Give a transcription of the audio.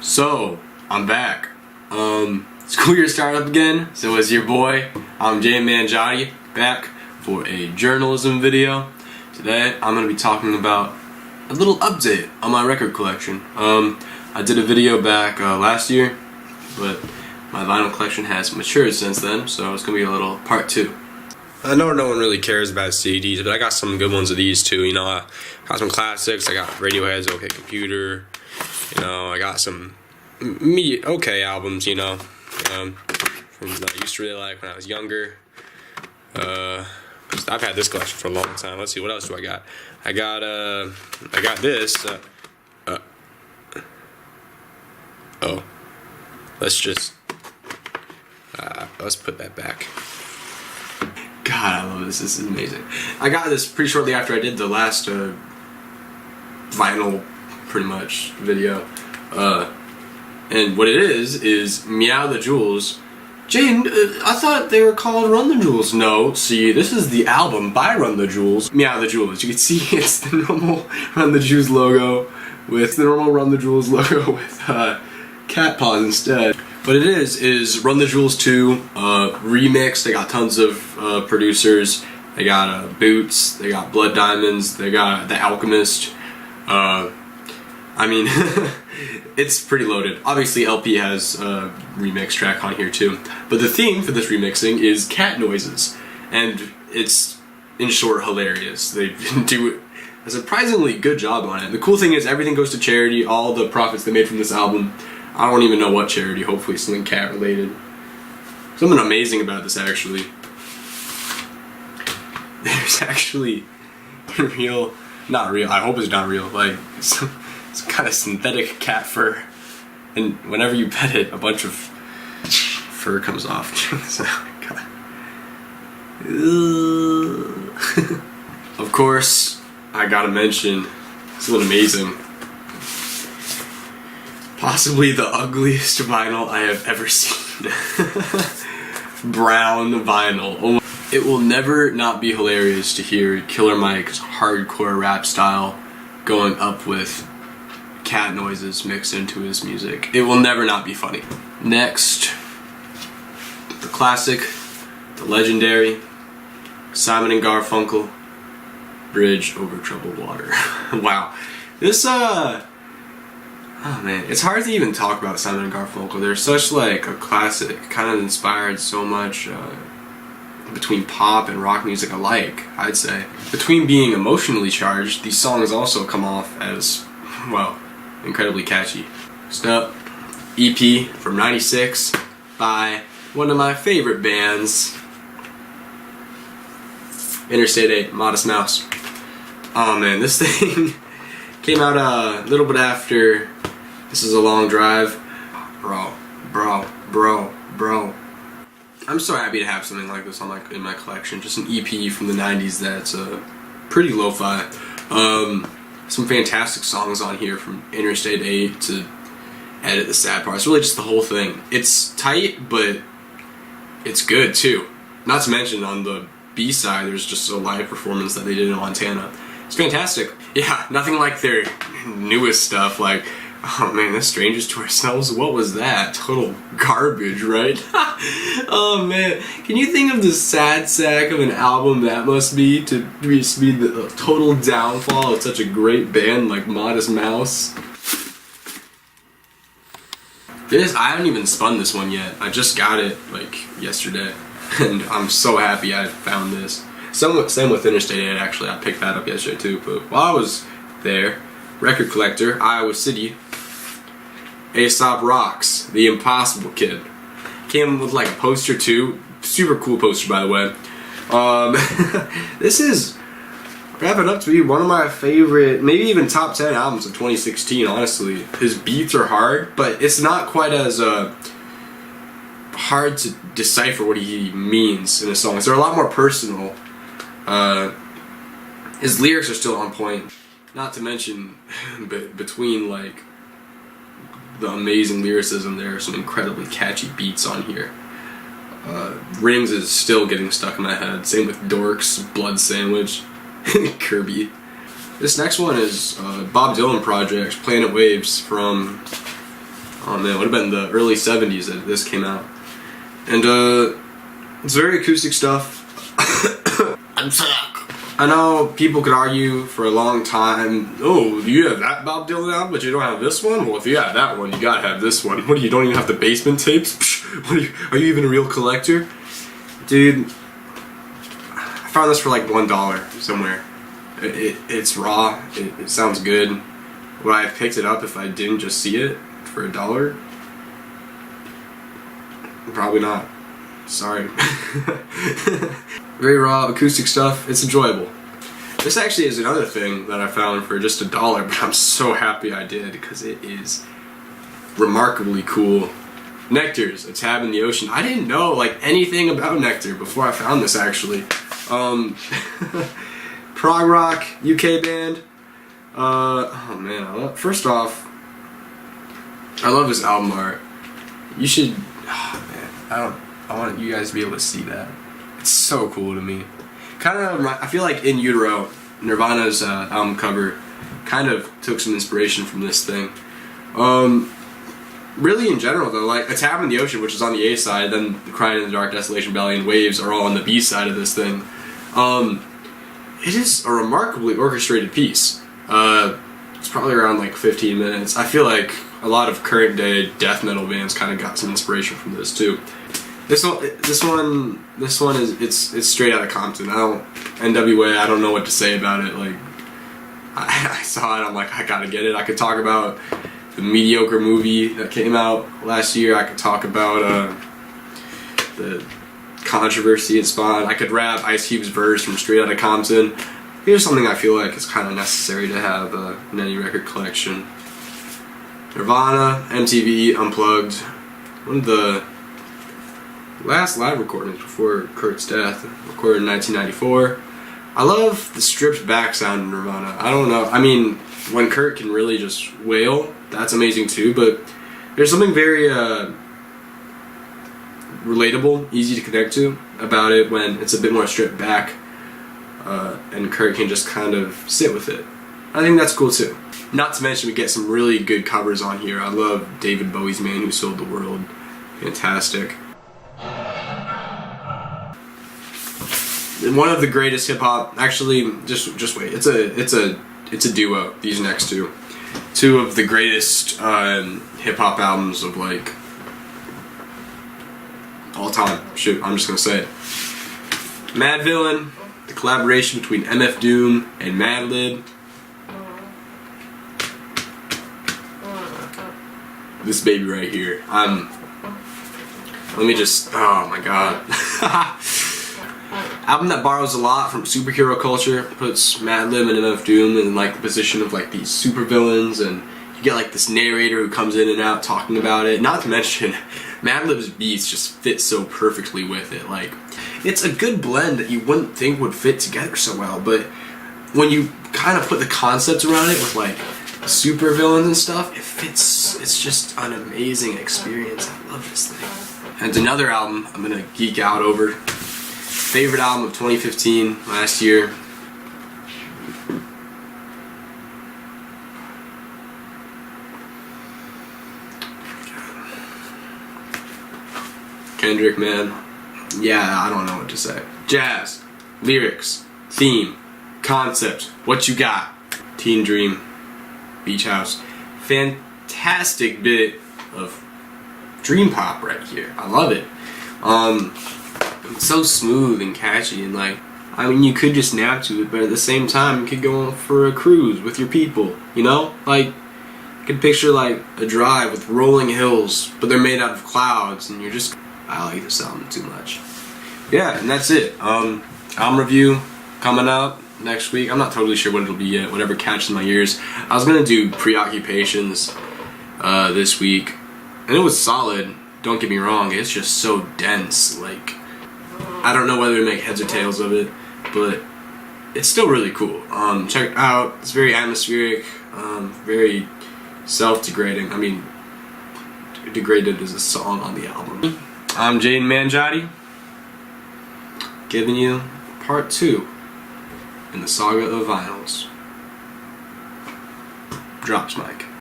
So, I'm back. School year started up again, so it's your boy, I'm Jay Manjotti, back for a journalism video. Today, I'm going to be talking about a little update on my record collection. I did a video back last year, but my vinyl collection has matured since then, so it's going to be a little part 2. I know no one really cares about CDs, but I got some good ones of these too. You know, I got some classics. I got Radiohead's OK Computer. You know, I got some okay albums. You know, from that I used to really like when I was younger. I've had this collection for a long time. Let's see, what else do I got? I got this. Let's put that back. God, I love this. This is amazing. I got this pretty shortly after I did the last vinyl, pretty much, video. And what it is Meow the Jewels. Jane, I thought they were called Run the Jewels. No, see, this is the album by Run the Jewels. Meow the Jewels. You can see it's the normal Run the Jewels logo with cat paws instead. What it is Run the Jewels 2 remix. They got tons of producers. They got Boots, they got Blood Diamonds, they got The Alchemist. I mean, it's pretty loaded. Obviously LP has a remix track on here too. But the theme for this remixing is cat noises. And it's, in short, hilarious. They do a surprisingly good job on it. The cool thing is everything goes to charity. All the profits they made from this album, I don't even know what charity, hopefully something cat related. Something amazing about this actually. There's actually not real, I hope it's not real, like some kind of synthetic cat fur. And whenever you pet it, a bunch of fur comes off. So, of course, I gotta mention something amazing. Possibly the ugliest vinyl I have ever seen. Brown vinyl. It will never not be hilarious to hear Killer Mike's hardcore rap style going up with cat noises mixed into his music. It will never not be funny. Next, the classic, the legendary, Simon and Garfunkel, Bridge Over Troubled Water. Wow. This, oh man, it's hard to even talk about Simon and Garfunkel. They're such like a classic, kind of inspired so much between pop and rock music alike, I'd say. Between being emotionally charged, these songs also come off as, well, incredibly catchy. Next up, EP from '96 by one of my favorite bands, Interstate 8, Modest Mouse. Oh man, this thing came out a little bit after This Is a Long Drive. Bro. I'm so happy to have something like this on in my collection. Just an EP from the 90s that's pretty lo-fi. Some fantastic songs on here from Interstate 8 to Edit the Sad Part. It's really just the whole thing. It's tight, but it's good too. Not to mention on the B-side, there's just a live performance that they did in Montana. It's fantastic. Yeah, nothing like their newest stuff, like, oh man, the Strangers to Ourselves, what was that? Total garbage, right? Oh man, can you think of the sad sack of an album that must be to be the total downfall of such a great band like Modest Mouse? I haven't even spun this one yet. I just got it like yesterday, and I'm so happy I found this. Same with Interstate 8, actually. I picked that up yesterday too, but while I was there, record collector, Iowa City, Aesop Rock's The Impossible Kid. Came with like a poster too. Super cool poster, by the way. This is wrapping up to be one of my favorite, maybe even top 10 albums of 2016, honestly. His beats are hard, but it's not quite as hard to decipher what he means in his songs. They're a lot more personal. His lyrics are still on point. Not to mention, between like the amazing lyricism, there are some incredibly catchy beats on here. Rings is still getting stuck in my head. Same with Dorks, Blood Sandwich, Kirby. This next one is Bob Dylan project, Planet Waves, from Oh man, it would have been the early 70s that this came out. And it's very acoustic stuff. I'm sick. I know people could argue for a long time, oh, you have that Bob Dylan album, but you don't have this one? Well, if you have that one, you gotta have this one. What, you don't even have the basement tapes? What are you even a real collector? Dude, I found this for like $1 somewhere. It's raw, it sounds good. Would I have picked it up if I didn't just see it for $1? Probably not. Sorry. Very raw, acoustic stuff. It's enjoyable. This actually is another thing that I found for just $1, but I'm so happy I did because it is remarkably cool. Nektar's A Tab in the Ocean. I didn't know like anything about Nektar before I found this actually. Prog rock, UK band. Oh man, first off, I love his album art. You should. Oh man, I want you guys to be able to see that. It's so cool to me. Kind of, I feel like In Utero, Nirvana's album cover, kind of took some inspiration from this thing. Really in general though, like A Tab in the Ocean, which is on the A side, then Crying in the Dark, Desolation Valley, and Waves are all on the B side of this thing. It is a remarkably orchestrated piece. It's probably around like 15 minutes. I feel like a lot of current day death metal bands kind of got some inspiration from this too. This one is it's straight out of Compton. NWA. I don't know what to say about it. Like I saw it, I'm like I gotta get it. I could talk about the mediocre movie that came out last year. I could talk about the controversy it spawned. I could rap Ice Cube's verse from Straight Outta Compton. Here's something I feel like is kind of necessary to have in any record collection. Nirvana, MTV Unplugged, one of the last live recordings before Kurt's death, recorded in 1994. I love the stripped back sound of Nirvana. I don't know, I mean, when Kurt can really just wail, that's amazing too, but there's something very relatable, easy to connect to about it when it's a bit more stripped back and Kurt can just kind of sit with it. I think that's cool too. Not to mention we get some really good covers on here. I love David Bowie's Man Who Sold the World. Fantastic. One of the greatest hip hop, actually, just wait. It's a duo. These next two of the greatest hip hop albums of like all time. Shoot, I'm just gonna say it. Madvillain, the collaboration between MF Doom and Madlib. This baby right here. Let me just. Oh my god. Album that borrows a lot from superhero culture, puts Madlib and MF Doom in like the position of like these supervillains, and you get like this narrator who comes in and out talking about it. Not to mention, Madlib's beats just fit so perfectly with it. Like, it's a good blend that you wouldn't think would fit together so well, but when you kind of put the concepts around it with like supervillains and stuff, it fits. It's just an amazing experience. I love this thing. And another album I'm gonna geek out over. Favorite album of 2015, last year. Kendrick, man. Yeah, I don't know what to say. Jazz, lyrics, theme, concept, what you got? Teen Dream, Beach House. Fantastic bit of dream pop right here. I love it. It's so smooth and catchy, and like, I mean, you could just nap to it, but at the same time, you could go on for a cruise with your people, you know? Like, you could picture like a drive with rolling hills, but they're made out of clouds, and you're just, I like this album too much. Yeah, and that's it. Album review coming out next week. I'm not totally sure what it'll be yet, whatever catches my ears. I was gonna do Preoccupations this week, and it was solid, don't get me wrong, it's just so dense, like, I don't know whether to make heads or tails of it, but it's still really cool. Check it out. It's very atmospheric, very self-degrading. I mean, Degraded is a song on the album. I'm Jaden Manjotti, giving you part 2 in the saga of vinyls. Drops mic.